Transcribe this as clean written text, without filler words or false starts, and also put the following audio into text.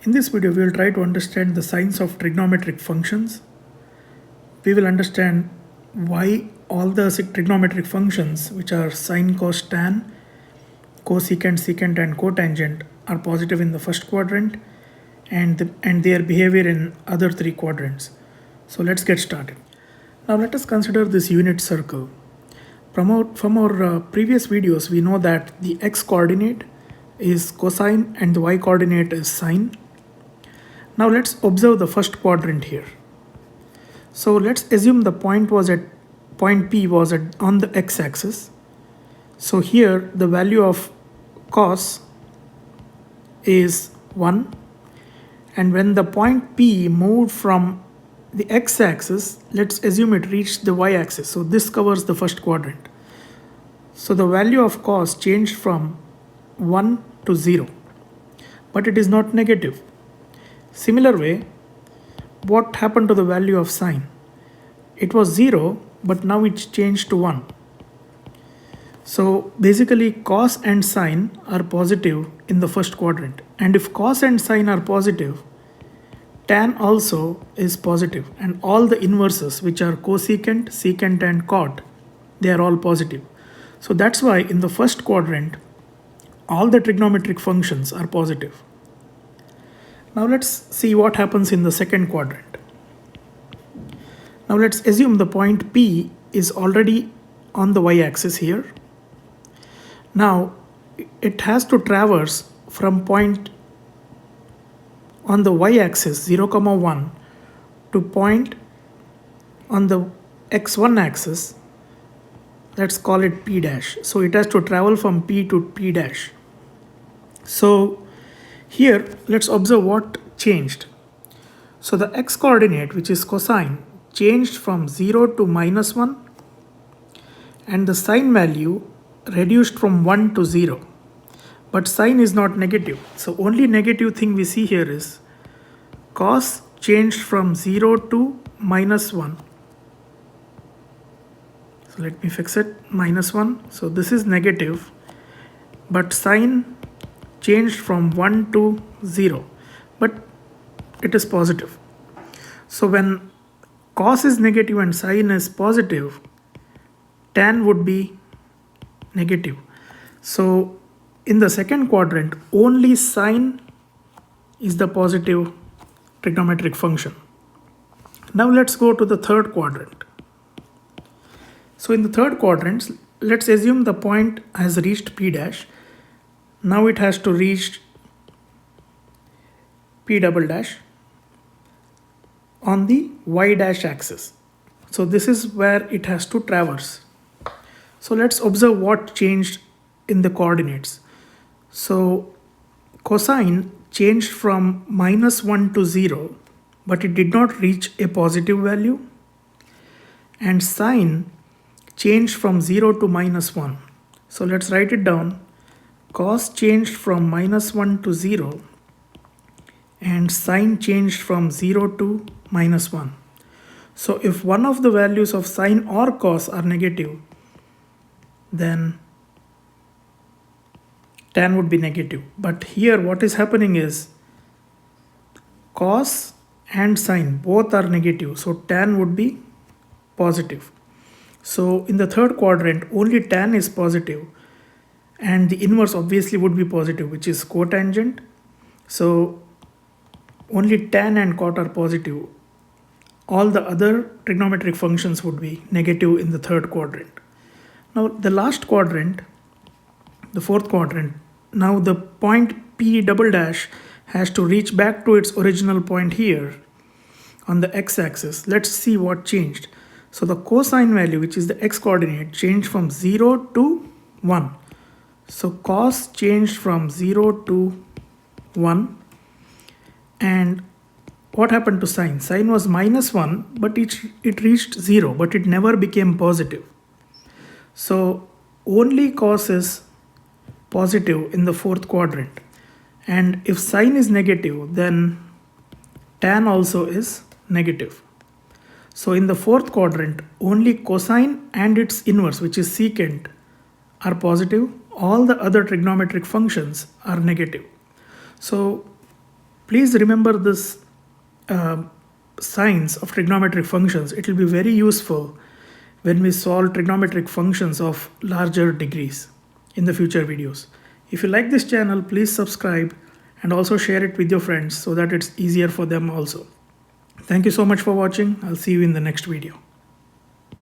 In this video, we will try to understand the signs of trigonometric functions. We will understand why all the trigonometric functions, which are sine, cos, tan, cosecant, secant, and cotangent, are positive in the first quadrant and their behavior in other three quadrants. So let's get started. Now let us consider this unit circle. From our previous videos, we know that the x coordinate is cosine and the y coordinate is sine. Now let's observe the first quadrant here. So let's assume the point P was on the x-axis. So here the value of cos is 1, and when the point P moved from the x-axis, let's assume it reached the y-axis. So this covers the first quadrant. So the value of cos changed from 1 to 0, but it is not negative. Similar way, what happened to the value of sine? It was 0, but now it's changed to 1. So basically cos and sine are positive in the first quadrant. And if cos and sine are positive, tan also is positive. And all the inverses, which are cosecant, secant, and cot, they are all positive. So that's why in the first quadrant, all the trigonometric functions are positive. Now let's see what happens in the second quadrant. Now let's assume the point P is already on the y-axis here. Now it has to traverse from point on the y-axis 0, 1 to point on the x1 axis. Let's call it P dash. So it has to travel from P to P dash. So here, let's observe what changed. So the x coordinate, which is cosine, changed from 0 to -1, and the sine value reduced from 1 to 0. But sine is not negative. So only negative thing we see here is cos changed from 0 to -1. So let me fix it, -1. So this is negative, but sine changed from 1 to 0, but it is positive. So when cos is negative and sine is positive, tan would be negative. So in the second quadrant, only sine is the positive trigonometric function. Now let's go to the third quadrant. So in the third quadrant, let's assume the point has reached P dash. Now it has to reach P double dash on the y dash axis. So this is where it has to traverse. So let's observe what changed in the coordinates. So cosine changed from -1 to 0, but it did not reach a positive value. And sine changed from 0 to -1. So let's write it down. Cos changed from -1 to 0, and sine changed from 0 to -1. So if one of the values of sine or cos are negative, then tan would be negative. But here what is happening is cos and sine both are negative, so tan would be positive. So in the third quadrant, only tan is positive, and the inverse obviously would be positive, which is cotangent. So only tan and cot are positive. All the other trigonometric functions would be negative in the third quadrant. Now the last quadrant, the fourth quadrant, now the point P double dash has to reach back to its original point here on the x-axis. Let's see what changed. So the cosine value, which is the x coordinate, changed from 0 to 1. So cos changed from 0 to 1. And what happened to sine? Sine was -1, but it reached 0, but it never became positive. So only cos is positive in the fourth quadrant. And if sine is negative, then tan also is negative. So in the fourth quadrant, only cosine and its inverse, which is secant, are positive. All the other trigonometric functions are negative. So Please remember this signs of trigonometric functions. It will be very useful when we solve trigonometric functions of larger degrees in the future videos. If you like this channel, please subscribe and also share it with your friends so that it's easier for them also. Thank you so much for watching. I'll see you in the next video.